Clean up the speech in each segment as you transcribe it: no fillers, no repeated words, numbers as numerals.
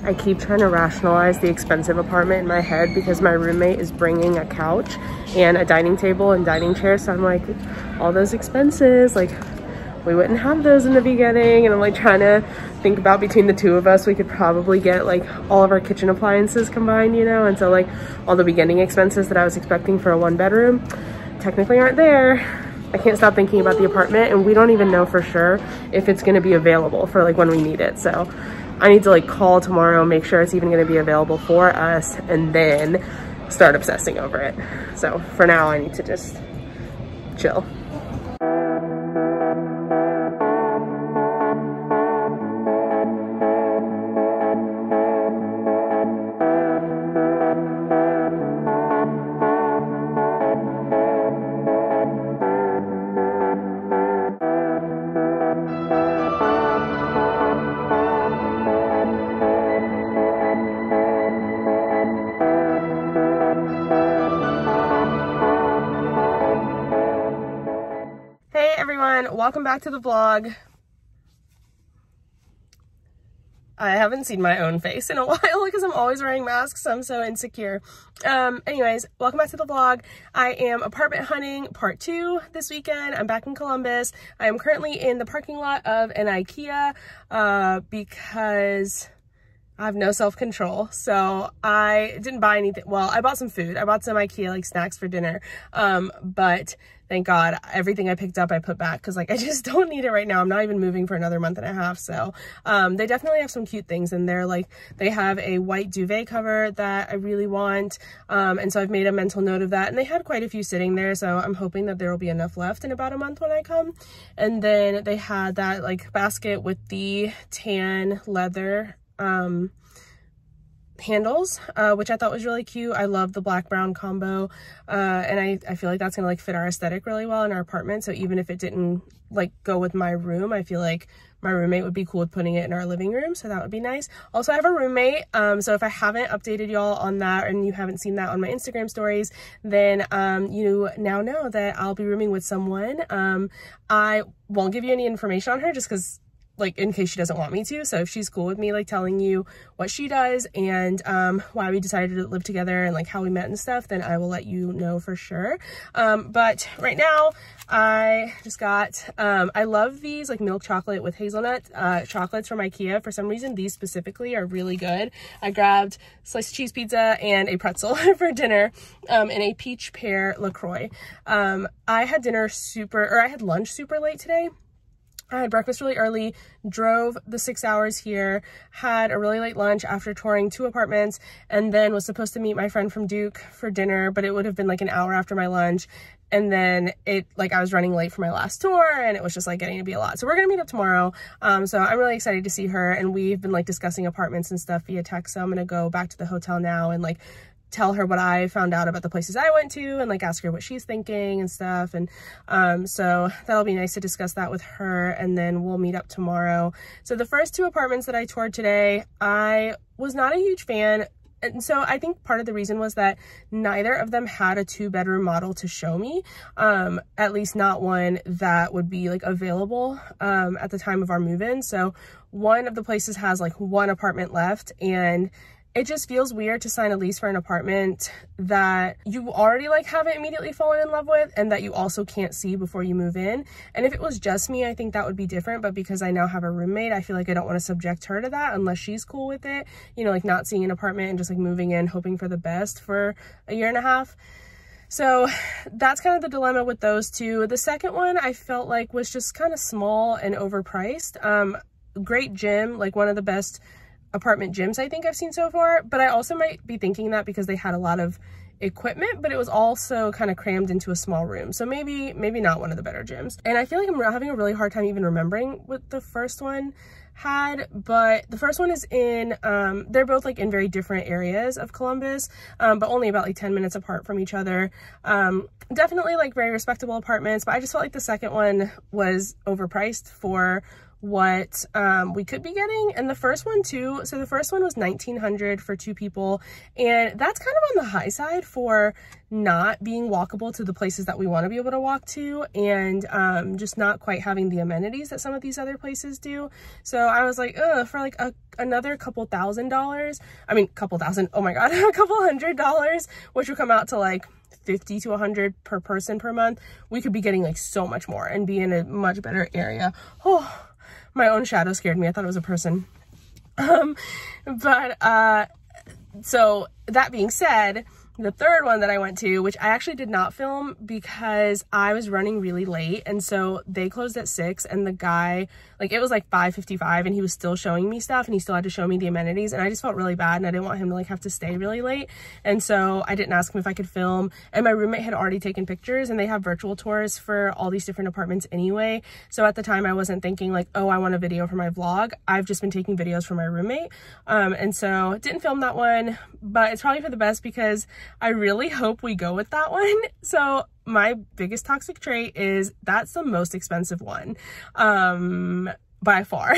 I keep trying to rationalize the expensive apartment in my head because my roommate is bringing a couch and a dining table and dining chair. So I'm like, all those expenses, like we wouldn't have those in the beginning. And I'm like trying to think about between the two of us, we could probably get like all of our kitchen appliances combined, you know? And so like all the beginning expenses that I was expecting for a 1-bedroom technically aren't there. I can't stop thinking about the apartment, and we don't even know for sure if it's gonna be available for like when we need it. So I need to like call tomorrow, make sure it's even gonna be available for us, and then start obsessing over it. So for now, I need to just chill. Welcome back to the vlog. I haven't seen my own face in a while because I'm always wearing masks. I'm so insecure. Anyways, welcome back to the vlog. I am apartment hunting part 2 this weekend. I'm back in Columbus. I am currently in the parking lot of an IKEA because I have no self-control. So I didn't buy anything. Well, I bought some food. I bought some IKEA like snacks for dinner. But thank God everything I picked up I put back because like I just don't need it right now. I'm not even moving for another month and a half. So they definitely have some cute things in there. Like they have a white duvet cover that I really want. And so I've made a mental note of that. And they had quite a few sitting there. So I'm hoping that there will be enough left in about a month when I come. And then they had that like basket with the tan leather handles, which I thought was really cute. I love the black brown combo, and I feel like that's gonna like fit our aesthetic really well in our apartment. So even if it didn't like go with my room, I feel like my roommate would be cool with putting it in our living room, so that would be nice. Also, I have a roommate, so if I haven't updated y'all on that and you haven't seen that on my Instagram stories, then you now know that I'll be rooming with someone. I won't give you any information on her just because like in case she doesn't want me to. So if she's cool with me like telling you what she does and why we decided to live together and like how we met and stuff, then I will let you know for sure. But right now I just got I love these like milk chocolate with hazelnut chocolates from IKEA. For some reason these specifically are really good. I grabbed sliced cheese pizza and a pretzel for dinner and a peach pear LaCroix. I had lunch super late today. I had breakfast really early, drove the 6 hours here, had a really late lunch after touring 2 apartments, and then was supposed to meet my friend from Duke for dinner, but it would have been like an hour after my lunch. And then I was running late for my last tour and it was just like getting to be a lot. So we're gonna meet up tomorrow. So I'm really excited to see her, and we've been like discussing apartments and stuff via text. So I'm gonna go back to the hotel now and like tell her what I found out about the places I went to and like ask her what she's thinking and stuff. And so that'll be nice to discuss that with her, and then we'll meet up tomorrow. So the first 2 apartments that I toured today, I was not a huge fan. And so I think part of the reason was that neither of them had a 2-bedroom model to show me, at least not one that would be like available at the time of our move-in. So one of the places has like 1 apartment left, and it just feels weird to sign a lease for an apartment that you already like haven't immediately fallen in love with and that you also can't see before you move in. And if it was just me, I think that would be different. But because I now have a roommate, I feel like I don't want to subject her to that unless she's cool with it. You know, like not seeing an apartment and just like moving in, hoping for the best for a year and a half. So that's kind of the dilemma with those 2. The second one I felt like was just kind of small and overpriced. Great gym, like one of the best apartment gyms I think I've seen so far, but I also might be thinking that because they had a lot of equipment, but it was also kind of crammed into a small room. So maybe not one of the better gyms. And I feel like I'm having a really hard time even remembering what the first one had, but the first one is in, they're both like in very different areas of Columbus, but only about like 10 minutes apart from each other. Definitely like very respectable apartments, but I just felt like the second one was overpriced for what we could be getting. And the first one too, so the first one was $1,900 for 2 people, and that's kind of on the high side for not being walkable to the places that we want to be able to walk to, and just not quite having the amenities that some of these other places do. So I was like, ugh, for like another couple $1,000, I mean couple thousand, oh my god, a couple $100, which would come out to like $50 to $100 per person per month, we could be getting like so much more and be in a much better area. Oh, my own shadow scared me. I thought it was a person. So that being said, the third one that I went to, which I actually did not film because I was running really late, and so they closed at 6, and the guy, like, it was like 5:55 and he was still showing me stuff, and he still had to show me the amenities, and I just felt really bad, and I didn't want him to like have to stay really late, and so I didn't ask him if I could film. And my roommate had already taken pictures, and they have virtual tours for all these different apartments anyway, so at the time I wasn't thinking like, oh, I want a video for my vlog. I've just been taking videos for my roommate, and so didn't film that one, but it's probably for the best because I really hope we go with that one. So my biggest toxic trait is that's the most expensive one, by far,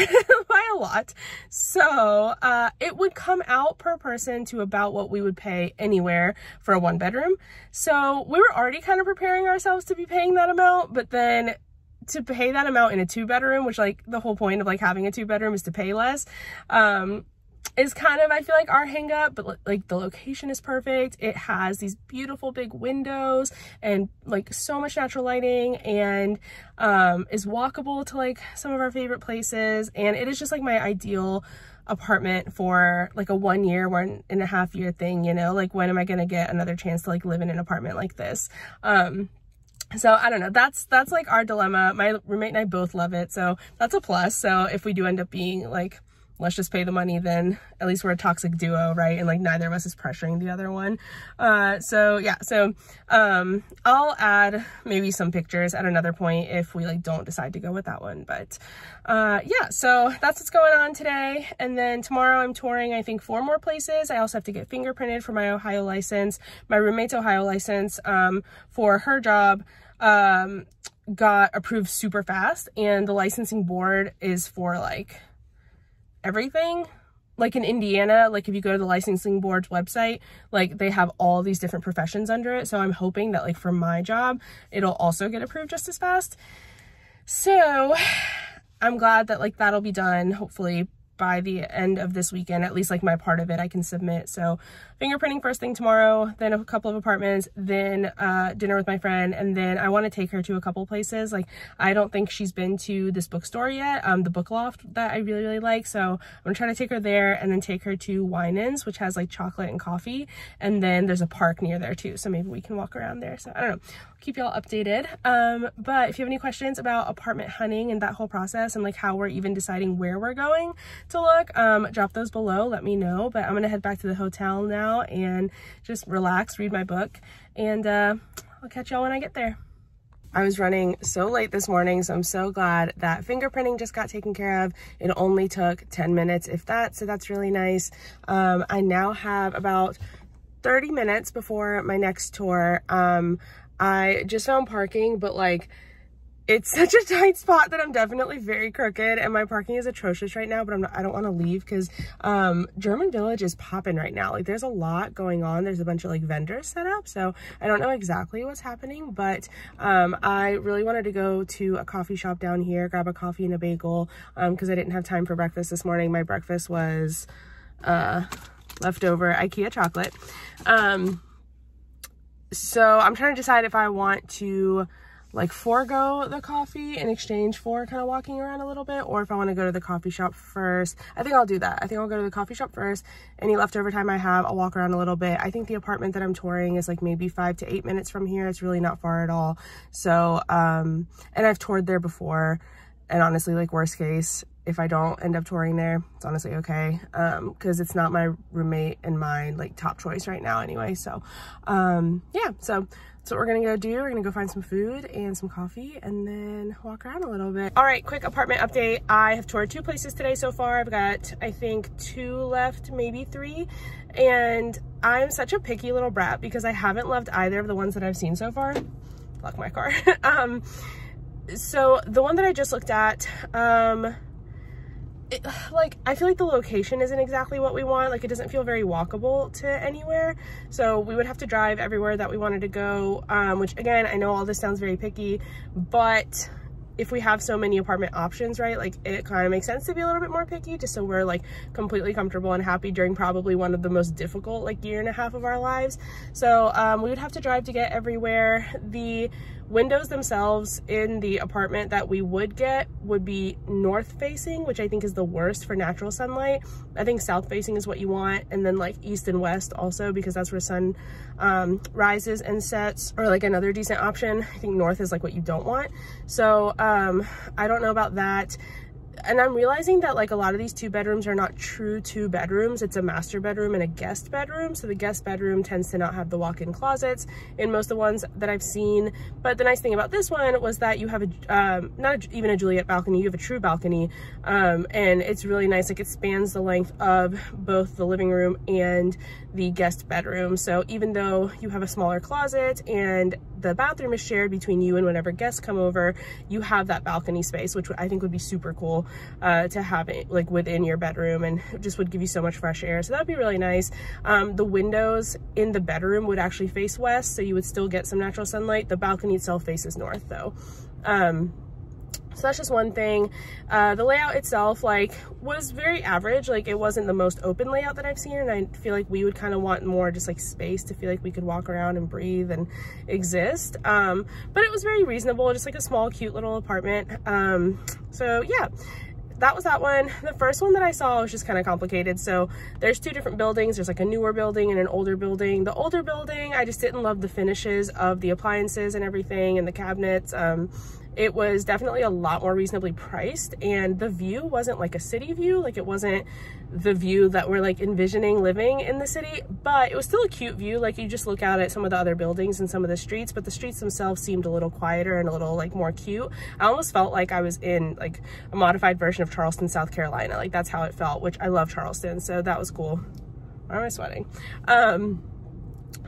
by a lot. So it would come out per person to about what we would pay anywhere for a 1-bedroom. So we were already kind of preparing ourselves to be paying that amount, but then to pay that amount in a 2-bedroom, which like the whole point of like having a 2-bedroom is to pay less, is kind of, I feel like, our hang up. But like the location is perfect. It has these beautiful big windows and like so much natural lighting, and is walkable to like some of our favorite places, and it is just like my ideal apartment for like a 1.5 year thing, you know, like when am I gonna get another chance to like live in an apartment like this? So I don't know, that's like our dilemma. My roommate and I both love it, so that's a plus. So if we do end up being like, let's just pay the money, then at least we're a toxic duo, right? And like neither of us is pressuring the other one. So yeah, so I'll add maybe some pictures at another point if we like don't decide to go with that one. But yeah, so that's what's going on today. And then tomorrow I'm touring, I think, 4 more places. I also have to get fingerprinted for my Ohio license. My roommate's Ohio license for her job got approved super fast, and the licensing board is for like everything. Like in Indiana, like if you go to the licensing board's website, like they have all these different professions under it. So I'm hoping that like for my job, it'll also get approved just as fast. So I'm glad that like that'll be done hopefully by the end of this weekend, at least like my part of it I can submit. So fingerprinting first thing tomorrow, then a couple of apartments, then dinner with my friend, and then I want to take her to a couple places. Like I don't think she's been to this bookstore yet, the Book Loft that I really like, so I'm gonna try to take her there, and then take her to Winans, which has like chocolate and coffee, and then there's a park near there too, so maybe we can walk around there. So I don't know, I'll keep y'all updated. But if you have any questions about apartment hunting and that whole process, and like how we're even deciding where we're going to look, drop those below, let me know. But I'm gonna head back to the hotel now and just relax, read my book, and I'll catch y'all when I get there. I was running so late this morning, so I'm so glad that fingerprinting just got taken care of. It only took 10 minutes, if that, so that's really nice. I now have about 30 minutes before my next tour. I just found parking, but like it's such a tight spot that I'm definitely very crooked, and my parking is atrocious right now, but I don't want to leave because German Village is popping right now. Like there's a lot going on. There's a bunch of like vendors set up, so I don't know exactly what's happening, but I really wanted to go to a coffee shop down here, grab a coffee and a bagel, because I didn't have time for breakfast this morning. My breakfast was leftover IKEA chocolate. So I'm trying to decide if I want to like forego the coffee in exchange for kind of walking around a little bit, or if I want to go to the coffee shop first. I think I'll do that. I think I'll go to the coffee shop first. Any leftover time I have, I'll walk around a little bit. I think the apartment that I'm touring is like maybe 5 to 8 minutes from here. It's really not far at all. So and I've toured there before, and honestly, like worst case, if I don't end up touring there, it's honestly okay, because it's not my roommate and my like top choice right now anyway. So yeah, so that's what we're gonna go do. We're gonna go find some food and some coffee, and then walk around a little bit. All right, quick apartment update. I have toured 2 places today so far. I've got, I think, 2 left, maybe 3, and I'm such a picky little brat because I haven't loved either of the ones that I've seen so far. Lock my car. So the one that I just looked at, like, I feel like the location isn't exactly what we want. Like, it doesn't feel very walkable to anywhere. So we would have to drive everywhere that we wanted to go, which again, I know all this sounds very picky, but if we have so many apartment options, right, like it kind of makes sense to be a little bit more picky, just so we're like completely comfortable and happy during probably one of the most difficult like year and a half of our lives. So we would have to drive to get everywhere. The windows themselves in the apartment that we would get would be north facing, which I think is the worst for natural sunlight. I think south facing is what you want, and then like east and west also, because that's where sun rises and sets, or like another decent option. I think north is like what you don't want. So I don't know about that. And I'm realizing that like a lot of these 2 bedrooms are not true 2 bedrooms. It's a master bedroom and a guest bedroom. So the guest bedroom tends to not have the walk-in closets in most of the ones that I've seen. But the nice thing about this one was that you have even a Juliet balcony, you have a true balcony. And it's really nice. Like, it spans the length of both the living room and the guest bedroom. So even though you have a smaller closet and the bathroom is shared between you and whenever guests come over, you have that balcony space, which I think would be super cool to have it like within your bedroom, and it just would give you so much fresh air. So that'd be really nice. The windows in the bedroom would actually face west, so you would still get some natural sunlight. The balcony itself faces north though. So that's just one thing. The layout itself like was very average. Like, it wasn't the most open layout that I've seen, and I feel like we would kind of want more just like space to feel like we could walk around and breathe and exist. But it was very reasonable, just like a small cute little apartment. So yeah, that was that one. The first one that I saw was just kind of complicated. So there's 2 different buildings. There's like a newer building and an older building. The older building, I just didn't love the finishes of the appliances and everything and the cabinets. It was definitely a lot more reasonably priced, and the view wasn't like a city view. Like, it wasn't the view that we're like envisioning living in the city, but it was still a cute view. Like, you just look out at some of the other buildings and some of the streets, but the streets themselves seemed a little quieter and a little like more cute. I almost felt like I was in like a modified version of Charleston, South Carolina. Like, that's how it felt, which I love Charleston, so that was cool. Why am I sweating?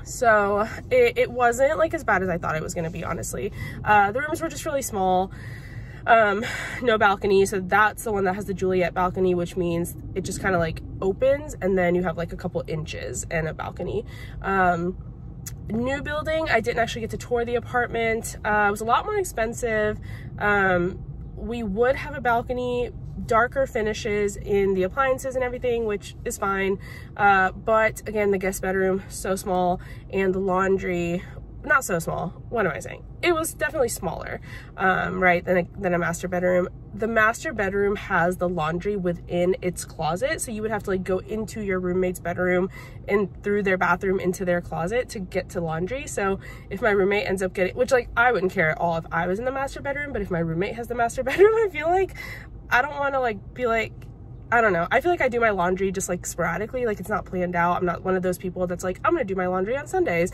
So it wasn't like as bad as I thought it was going to be, honestly. The rooms were just really small, no balcony. So that's the one that has the Juliet balcony, which means it just kind of like opens, and then you have like a couple inches and a balcony. New building, I didn't actually get to tour the apartment. It was a lot more expensive. We would have a balcony, darker finishes in the appliances and everything, which is fine, but again, the guest bedroom so small, and the laundry not so small. What am I saying? It was definitely smaller, right, than a master bedroom. The master bedroom has the laundry within its closet, so you would have to like go into your roommate's bedroom and through their bathroom into their closet to get to laundry. So if my roommate ends up getting, which like I wouldn't care at all if I was in the master bedroom, but if my roommate has the master bedroom, I feel like I don't want to like be like, I don't know. I feel like I do my laundry just like sporadically, like it's not planned out. I'm not one of those people that's like, I'm gonna do my laundry on Sundays.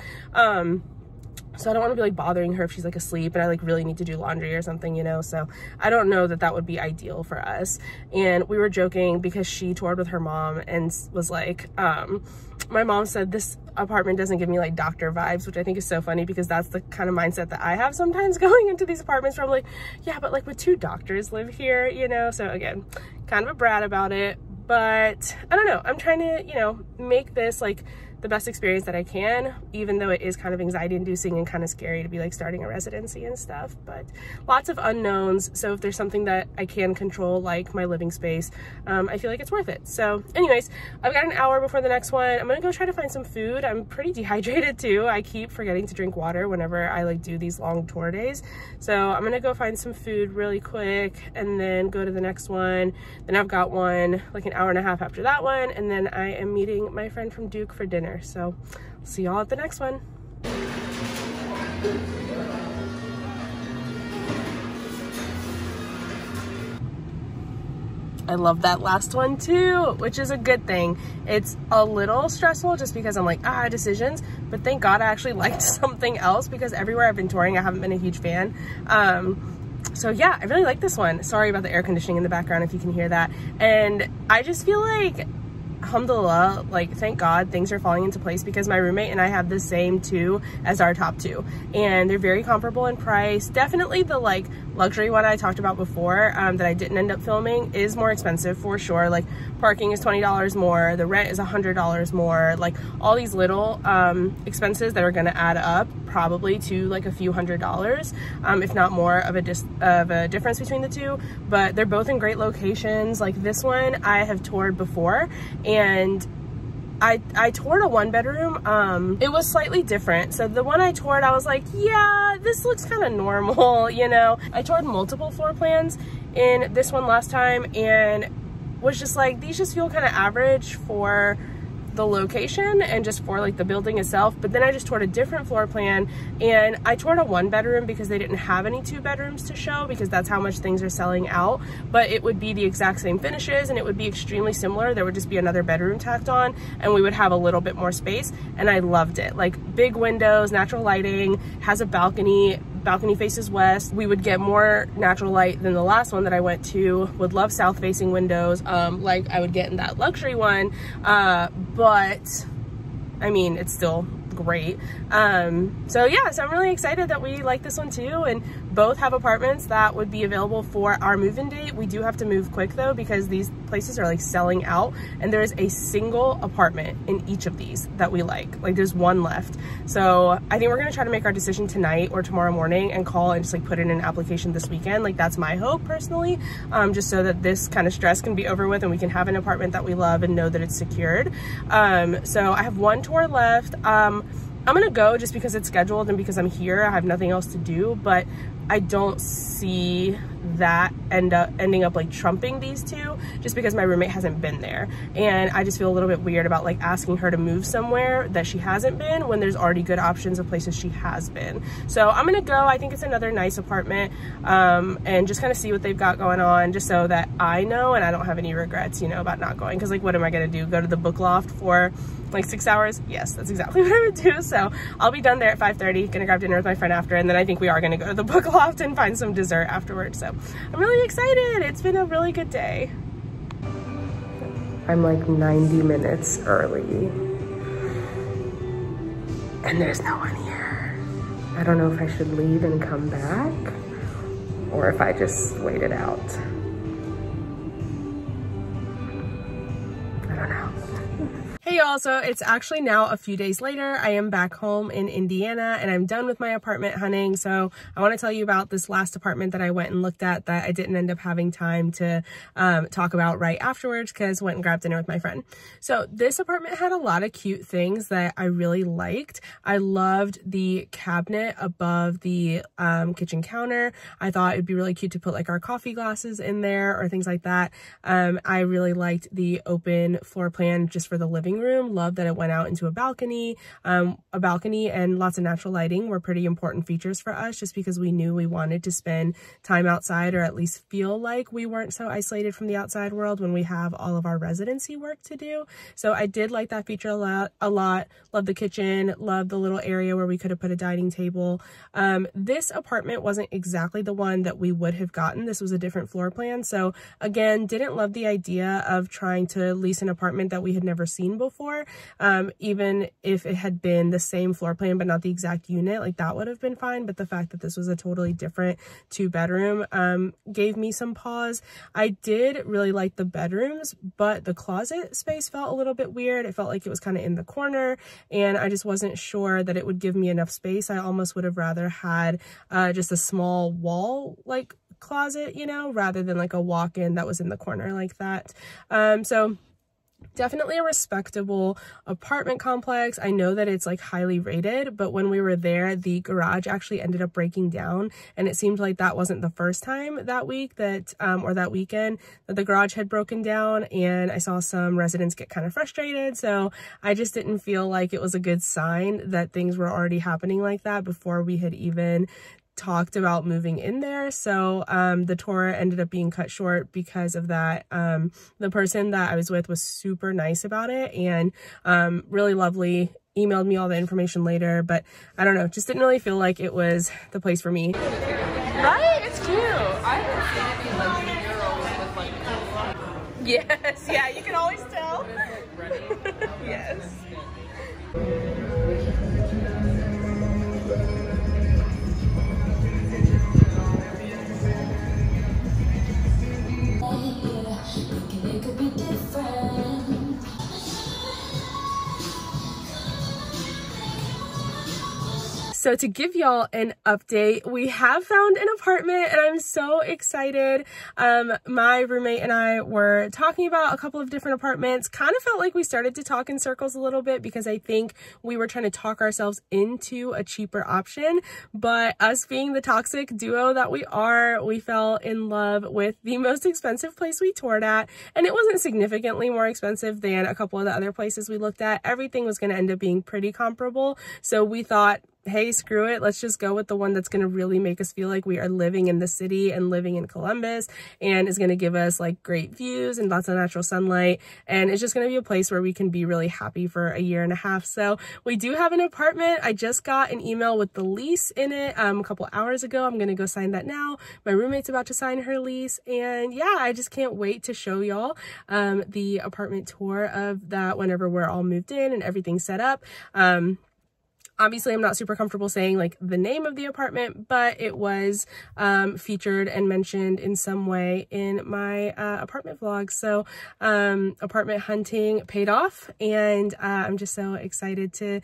So I don't want to be like bothering her if she's like asleep and I like really need to do laundry or something, you know? So I don't know that that would be ideal for us. And we were joking because she toured with her mom and was like, my mom said this apartment doesn't give me like doctor vibes, which I think is so funny because that's the kind of mindset that I have sometimes going into these apartments where I'm like, yeah, but like would 2 doctors live here, you know? So again, kind of a brat about it, but I don't know. I'm trying to, you know, make this like the best experience that I can, even though it is kind of anxiety inducing and kind of scary to be like starting a residency and stuff, but lots of unknowns. So if there's something that I can control, like my living space, I feel like it's worth it. So anyways, I've got an hour before the next one. I'm gonna go try to find some food. I'm pretty dehydrated too. I keep forgetting to drink water whenever I like do these long tour days. So I'm gonna go find some food really quick and then go to the next one. Then I've got one like an hour and a half after that one. And then I am meeting my friend from Duke for dinner. So see y'all at the next one. I love that last one too, which is a good thing. It's a little stressful just because I'm like, decisions, but thank God I actually liked something else because everywhere I've been touring, I haven't been a huge fan. So yeah, I really like this one. Sorry about the air conditioning in the background if you can hear that. And I just feel like alhamdulillah, like thank God things are falling into place, because my roommate and I have the same two as our top two, and they're very comparable in price. Definitely the like luxury one I talked about before that I didn't end up filming is more expensive for sure. Like parking is $20 more, the rent is $100 more, like all these little expenses that are going to add up probably to like a few $100s, if not more of a difference between the two. But they're both in great locations. Like this one I have toured before, and I toured a 1-bedroom. It was slightly different. So the one I toured, I was like, yeah, this looks kind of normal, you know. I toured multiple floor plans in this one last time and was just like, these just feel kind of average for the location and just for like the building itself. But then I just toured a different floor plan, and I toured a 1-bedroom because they didn't have any 2-bedrooms to show, because that's how much things are selling out. But it would be the exact same finishes and it would be extremely similar. There would just be another bedroom tacked on and we would have a little bit more space, and I loved it. Like big windows, natural lighting, has a balcony faces west. We would get more natural light than the last one that I went to. Would love south facing windows like I would get in that luxury one, but I mean, it's still great. So yeah, so I'm really excited that we like this one too, and both have apartments that would be available for our move-in date. We do have to move quick though, because these places are like selling out, and there is a single apartment in each of these that we like there's one left. So I think we're gonna try to make our decision tonight or tomorrow morning and call and just like put in an application this weekend. Like that's my hope personally, just so that this kind of stress can be over with and we can have an apartment that we love and know that it's secured. So I have one tour left. I'm gonna go just because it's scheduled and because I'm here. I have nothing else to do, but I don't see that ending up like trumping these two, just because my roommate hasn't been there, and I just feel a little bit weird about like asking her to move somewhere that she hasn't been when there's already good options of places she has been. So I'm gonna go. I think it's another nice apartment, and just kind of see what they've got going on, just so that I know and I don't have any regrets, you know, about not going. Because like, what am I gonna do, go to the book loft for like 6 hours? Yes, that's exactly what I would do. So I'll be done there at 5:30, gonna grab dinner with my friend after, and then I think we are gonna go to the book loft and find some dessert afterwards. So I'm really excited. It's been a really good day. I'm like 90 minutes early and there's no one here. I don't know if I should leave and come back or if I just wait it out. I don't know. Hey y'all, so it's actually now a few days later. I am back home in Indiana and I'm done with my apartment hunting. So I want to tell you about this last apartment that I went and looked at that I didn't end up having time to talk about right afterwards, because I went and grabbed dinner with my friend. So this apartment had a lot of cute things that I really liked. I loved the cabinet above the kitchen counter. I thought it'd be really cute to put like our coffee glasses in there or things like that. I really liked the open floor plan just for the living room. Love that it went out into a balcony. A balcony and lots of natural lighting were pretty important features for us, just because we knew we wanted to spend time outside, or at least feel like we weren't so isolated from the outside world when we have all of our residency work to do. So I did like that feature a lot. Love the kitchen, love the little area where we could have put a dining table. This apartment wasn't exactly the one that we would have gotten. This was a different floor plan. So again, didn't love the idea of trying to lease an apartment that we had never seen before. Even if it had been the same floor plan but not the exact unit, like that would have been fine. But the fact that this was a totally different 2-bedroom gave me some pause. I did really like the bedrooms, but the closet space felt a little bit weird. It felt like it was kind of in the corner, and I just wasn't sure that it would give me enough space. I almost would have rather had just a small wall like closet, you know, rather than like a walk-in that was in the corner like that. So definitely a respectable apartment complex. I know that it's like highly rated, but when we were there, the garage actually ended up breaking down, and it seemed like that wasn't the first time that week that or that weekend that the garage had broken down, and I saw some residents get kind of frustrated. So I just didn't feel like it was a good sign that things were already happening like that before we had even talked about moving in there. So the tour ended up being cut short because of that. The person that I was with was super nice about it and really lovely, emailed me all the information later, but I don't know, just didn't really feel like it was the place for me. Right? It's cute. I haven't seen any luxury Euro with like... Yes, yeah, you can always tell. Yes. So to give y'all an update, we have found an apartment and I'm so excited. My roommate and I were talking about a couple of different apartments. Kind of felt like we started to talk in circles a little bit because I think we were trying to talk ourselves into a cheaper option. But us being the toxic duo that we are, we fell in love with the most expensive place we toured at. And it wasn't significantly more expensive than a couple of the other places we looked at. Everything was going to end up being pretty comparable. So we thought, hey, screw it. Let's just go with the one that's going to really make us feel like we are living in the city and living in Columbus, and is going to give us like great views and lots of natural sunlight. And it's just going to be a place where we can be really happy for a year and a half. So we do have an apartment. I just got an email with the lease in it a couple hours ago. I'm going to go sign that now. My roommate's about to sign her lease. And yeah, I just can't wait to show y'all the apartment tour of that whenever we're all moved in and everything's set up. Obviously, I'm not super comfortable saying like the name of the apartment, but it was featured and mentioned in some way in my apartment vlog. So apartment hunting paid off, and I'm just so excited to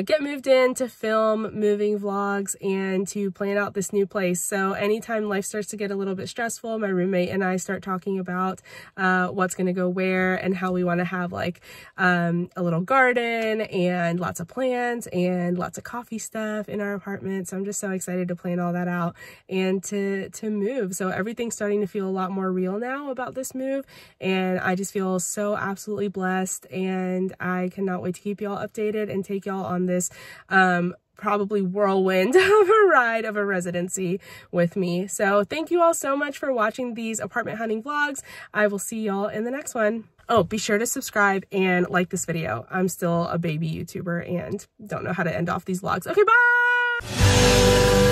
get moved in, to film moving vlogs, and to plan out this new place. So anytime life starts to get a little bit stressful, my roommate and I start talking about what's going to go where and how we want to have like a little garden and lots of plants and lots of coffee stuff in our apartment. So I'm just so excited to plan all that out and to move. So everything's starting to feel a lot more real now about this move, and I just feel so absolutely blessed, and I cannot wait to keep y'all updated and take y'all on this probably whirlwind of a ride of a residency with me. So thank you all so much for watching these apartment hunting vlogs. I will see y'all in the next one. Oh, be sure to subscribe and like this video. I'm still a baby YouTuber and don't know how to end off these vlogs. Okay, bye!